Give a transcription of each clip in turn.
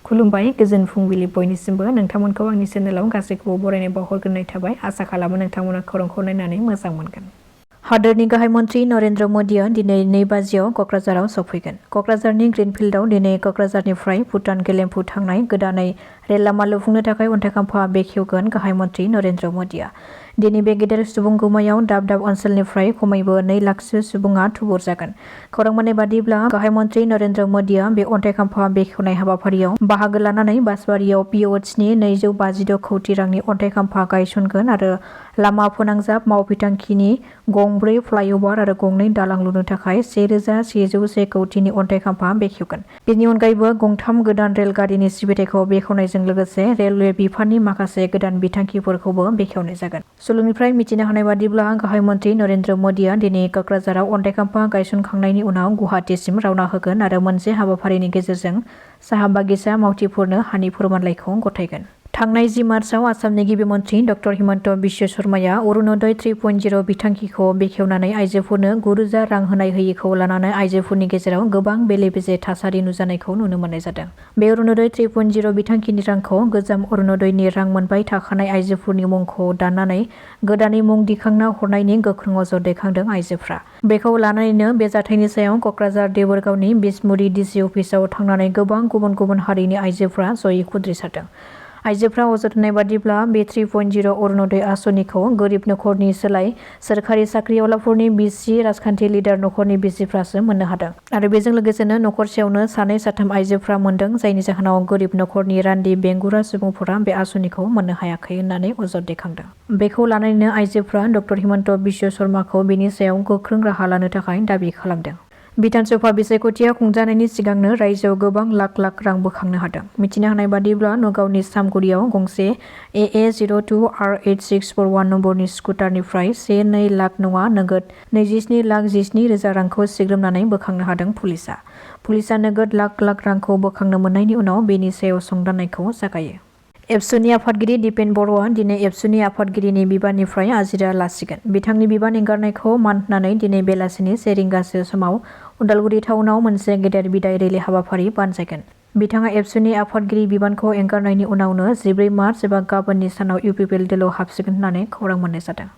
खुलुमबाय गोजोन फुंबिलि बयनिसिमबो नोंथांमोनखौ आंनि चेनेलाव गासैखौबो बरायनाय बावहरग्रोनाय थाबाय आसा खालामो नोंथांमोना खौरांखौ नायनानै मोजां मोनगोन। हादोरनि गाहाय मन्त्रि नरेन्द्र मदिआ दिनै 2 बाजियाव क'क्राझाराव सफैगोन। क'क्राझारनि ग्रीनफिल्डआव दिनै क'क्राझारनिफ्राय भुटान गेलेमफु थांनाय गोदानै रेल लामा लुफुंनो थाखाय अन्थाइ खाम्फा बेखेवगोन गाहाय मन्त्रि नरेन्द्र मदिआ। दिनै बे गेदेर सुबुं गोमायाव दाब दाब ओनसोलनिफ्राय खमैबो 2 लाखसो सुबुङा थुबुर जागोन। खौरां मोननाय बादिब्ला गाहाय मन्त्रि नरेन्द्र मदिआ बे अन्थाइ खाम्फा बेखेवनाय हाबाफारियाव बाहागो लानानै बासबारियाव पिअ'सनि 256 कौटि रांनि अन्थाइ खाम्फा गायसनगोन आरो लामा फोनांजाब मावबिथांखिनि गंब्रै फ्लाइअभार आरो गंनै दालां लुनो थाखाय 1101 कौटिनि अन्थाइ खाम्फा बेखेवगोन। बेनि अनगायैबो गंथाम गोदान रेलगारिनि सिबिथायखौ बेखेवनायजों लोगोसे रेलवे बिफाननि माखासे गोदान बिथांखिफोरखौबो बेखेवनाय जागोन। सुलुंनिफ्राय मिथिनो हानाय बादिब्ला गाहाय मन्त्रि नरेन्द्र मदिआ दिनै क'क्राझाराव अन्थाइ खाम्फा गायसनखांनायनि उनाव गुवाहाटीसिम रावना होगोन आरो मोनसे हाबाफारिनि गेजेरजों साहा बागिचा मावथिफोरनो हानि फोरमानलाइखौ गथायगोन। थांनाय 10 मार्चआव आसामनि गिबि मन्त्रि डक्टर हिमन्त बिश्व शर्माया अरुणोदय 3.0 बिथांखिखौ बेखेवनानै आइजोफोरनो 9,000 रां होनाय होयिखौ लानानै आइजोफोरनि गेजेराव गोबां बेले-बेजे थासारि नुजानायखौ नुनो मोननाय जादों। बे अरुणोदय 3.0 बिथांखिनि रांखौ गोजाम अरुणोदयनि रां मोनबाय थाखानाय आइजोफोरनि मुंखौ दाननानै गोदानै मुं दिखांना हरनायनि गोख्रों अजद दैखांदों आइजोफ्रा। बेखौ लानानैनो बे जाथायनि सायाव क'क्राझार देबोरगावनि बिसमुरि डिसि अफिसाव थांनानै गोबां गुबुन गुबुन हारिनि आइजोफ्रा जयै खुद्रिसारदों। आइजोफ्रा अजद होनाय बादिब्ला बे 3.0 अरुणोदय आसनिखौ गोरिब नखरनि सोलाय सोरखारि साख्रिआवलाफोरनि बिसि राजखान्थि लिडार नखरनि बिसिफ्रासो मोननो हादों आरो बेजों लोगोसेनो नखरसेयावनो 2-3 आइजोफ्रा मोनदों जायनि जाहोनाव गोरिब नखरनि रान्दि बेंगुरा सुबुंफोरा बे आसनिखौ मोननो हायाखै होननानै अजद दैखांदों। बेखौ लानानैनो आइजोफ्रा डक्टर हिमन्त बिश्व शर्माखौ बेनि सायाव गोख्रों राहा लानो थाखाय दाबि खालामदों। बिधानसभा बिसायख'थिया खुंजानायनि सिगांनो रायजोआव गोबां लाख लाख रां बोखांनो हादों। मिथिनो हानाय बादिब्ला नगावनि सामगुरियाव गंसे AA02R8641 नम्बरनि स्कुटारनिफ्राय 1-2 लाख नङा नोगोद 27,17,000 रांखौ सिग्रोमनानै बोखांनो हादों पुलिसआ। पुलिसआ नोगोद लाख लाख रांखौ बोखांनो मोननायनि उनाव बेनि सायाव संदाननायखौ जागायो। एबसुनि आफादगिरि दिपेन बर'आ दिनै एबसुनि आफादगिरिनि बिबाननिफ्राय आजिरा लासिगोन। बिथांनि बिबान एंगारनायखौ मान होनानै दिनै बेलासिनि 1 रिंगासो समाव उदालगुरि टाउनाव मोनसे गेदेर बिदाय रेलि हाबाफारि बानजायगोन। बिथाङा एबसुनि आफादगिरि बिबानखौ एंगारनायनि उनावनो 14 मार्च एबा गाबोननि सानाव इउपिपिएल दोलोआव हाबसिगोन होननानै खौरां मोननाय जादों।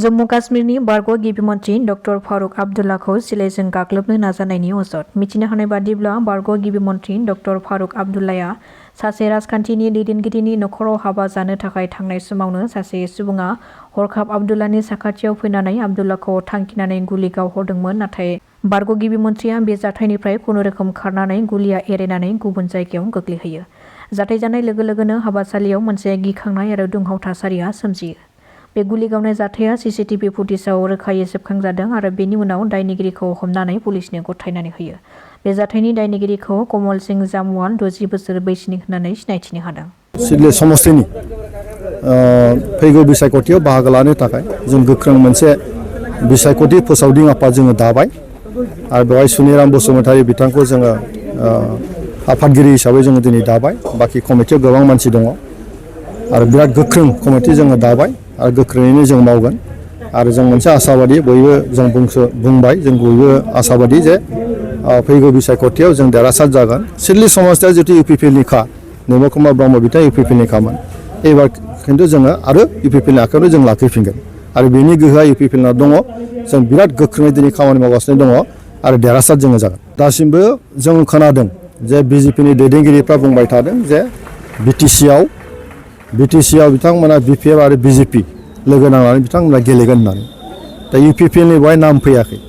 जम्मु काश्मीरनि बारग' गिबि मन्त्रि डक्टर फारुक आब्दुल्लाखौ सिलाइजों गाग्लोबनो नाजानायनि अजद। मिथिनो हानाय बादिब्ला बारग' गिबि मन्त्रि डक्टर फारुक आब्दुल्लाया सासे राजखान्थिनि दैदेनगिरिनि नखराव हाबा जानो थाखाय थांनाय समावनो सासे सुबुङा हरखाब आब्दुल्लानि साखाथियाव फैनानै आब्दुल्लाखौ थांखिनानै गुलि गावहरदोंमोन नाथाय बारग' गिबि मन्त्रिया बे जाथायनिफ्राय खुनुरोखोम खारनानै गुलिया एरायनानै गुबुन जायगायाव गोग्लैहैयो। जाथाय जानाय लोगो लोगोनो हाबासालियाव मोनसे गिखांनाय आरो दुंहाव थासारिया सोमजियो। बे गुलि गावनाय जाथाया सीसीटीवी फुटेजाव रोखायै सेबखांजादों आरो बेनि उनाव दायनिगिरिखौ हमनानै पुलिसनो गथायनानै होयो। बे जाथायनि दायनिगिरिखौ कमल सिंह जामवाल 60 बोसोर बैसोनि होननानै सिनायथिनो हादों। सिडली समस्तिनि फैगौ बिसायख'थियाव बाहागो लानो थाखाय जों गोख्रों मोनसे बिसायख'थि फोसावदिं आफाद जोङो दाबाय आरो बेवहाय सुनिराम बसुमतारी बिथांखौ जोङो आफादगिरि हिसाबै जोङो दिनै दाबाय। बाखि कमिटियाव गोबां मानसि दङ आरो बिराद गोख्रों कमिटि जोङो दाबाय आरो गोख्रोङैनो जों मावगोन आरो जों मोनसे आसाबादि बयबो जों बुंबाय जों बयबो आसाबादि जे फैगौ बिसायख'थियाव जों देरहासार जागोन। सिडली समस्तिया जितु इउपिपिएलनिखा निर्मल कुमार ब्रह्म बिथाङा इउपिपिएलनिखामोन एबार खिन्थु जोङो आरो इउपिपिएलनि आखायावनो जों लाखिफिनगोन आरो बेनि गोहोआ इउपिपिएलनाव दङ। जों बिराद गोख्रोङै दिनै खामानि मावगासिनो दङ आरो देरहासार जोङो जागोन। दासिमबो जों खोनादों जे बिजेपिनि दैदेनगिरिफ्रा बुंबाय थादों जे बिटिसिआव बिथांमोना बिपिएफ आरो बिजेपि लोगो नांनानै बिथांमोना गेलेगोन होननानै। दा इउपिपिएलनि बेवहाय नाम फैयाखै।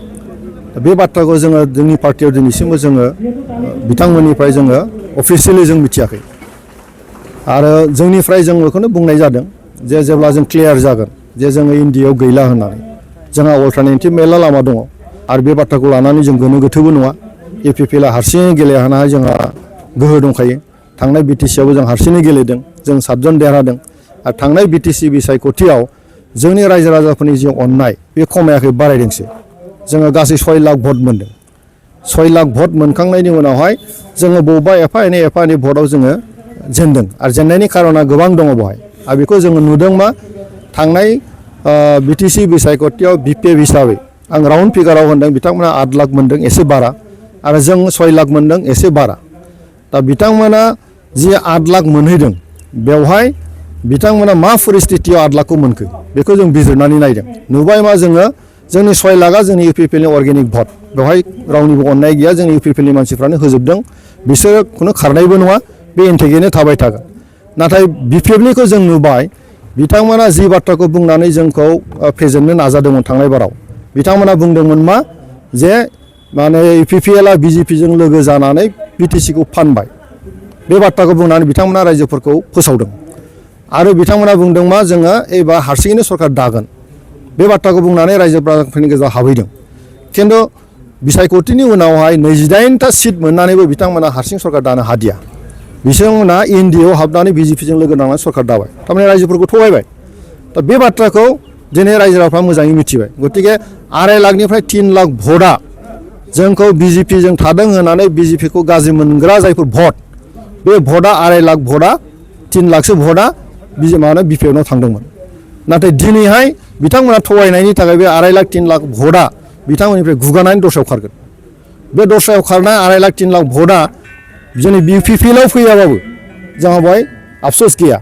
बे बाथ्राखौ जोङो जोंनि पार्टियाव दिनैसिमबो जोङो बिथांमोननिफ्राय जोङो अफिसियेलि जों मिथियाखै आरो जोंनिफ्राय जों बेखौनो बुंनाय जादों जे जेब्ला जों क्लियार जागोन जे जोङो इन्डियायाव गैला होननानै जोंहा अल्टारनेटिभ मेरला लामा दङ आरो बे बाथ्राखौ लानानै जों गोनो गोथोबो नङा। इउपिपिएलआ हारसिङै गेलेहानाय जोंहा गोहो दंखायो। थांनाय बिटिसिआवबो जों हारसिङै गेलेदों जों 7 जन देरहादों आरो थांनाय बिटिसि बिसायख'थियाव जोंनि रायजो राजाफोरनि जि अननाय बे खमायाखै बारायदोंसो। जोङो गासै 6 लाख भट मोनदों। 6 लाख भट मोनखांनायनि उनावहाय जोङो बबेबा एफा एनै भटआव जोङो जेनदों आरो जेननायनि खारना गोबां दङ बेवहाय आरो बेखौ जोङो नुदों मा थांनाय बिटिसि बिसायख'थियाव बिपिएफ हिसाबै आं राउन्ड फिगाराव होनदों बिथांमोना 8 लाख मोनदों एसे बारा आरो जों 6 लाख मोनदों एसे बारा। दा बिथांमोना जि 8 लाख मोनहैदों बेवहाय बिथांमोना मा परिस्थितियाव 8 लाखखौ मोनखो बेखौ जों बिजिरनानै नायदों नुबाय मा जोङो जोंनि 6 लाखआ जोंनि इउपिपिएलनि अर्गेनिक भट बेवहाय रावनिबो अननाय गैया जोंनि इउपिपिएलनि मानसिफ्रानो होजोबदों बिसोरो खुनु खारनायबो नङा बे इन्टेगैनो थाबाय थागोन नाथाय बिपिएफनिखौ जों नुबाय बिथांमोना जि बाथ्राखौ बुंनानै जोंखौ फेजेननो नाजादोंमोन थांनाय बाराव बिथांमोना बुंदोंमोन मा जे माने इउपिपिएलआ बिजेपिजों लोगो जानानै बिटिसिखौ फानबाय बे बाथ्राखौ बुंनानै बिथांमोना रायजोफोरखौ फोसावदों आरो बिथांमोना बुंदों मा जोङो एबा हारसिङैनो सरकार दागोन बे बाथ्राखौ बुंनानै रायजोफोरनि गेजेराव हाबहैदों खिन्थु बिसायख'थिनि उनावहाय 28टा सिट मोननानैबो बिथांमोना हारसिं सरकार दानो हादिया बिथांमोना एनडिएआव हाबनानै बिजेपिजों लोगो नांनानै सरकार दाबाय थारमाने रायजोफोरखौ थगायबाय दा बे बाथ्राखौ दिनै रायजो राजाफ्रा मोजाङै मिथिबाय गतिके 2.5 लाखनिफ्राय 3 लाख भटआ जोंखौ बिजेपिजों थादों होननानै बिजेपिखौ गाज्रि मोनग्रा जायफोर भट बे भटआ 2.5 लाख भटआ 3 लाखसो भटआ बिपिएफनाव थांदोंमोन नाथाय दिनैहाय बिथांमोना थगायनायनि थाखाय बे 2.5 लाख 3 लाख भटआ बिथांमोननिफ्राय गुगानानै दस्रायाव खारगोन बे दस्रायाव खारनाय 2.5 लाख 3 लाख भटआ जोंनि बिपिएलआव फैयाबाबो जोंहा बेवहाय आफसोस गैया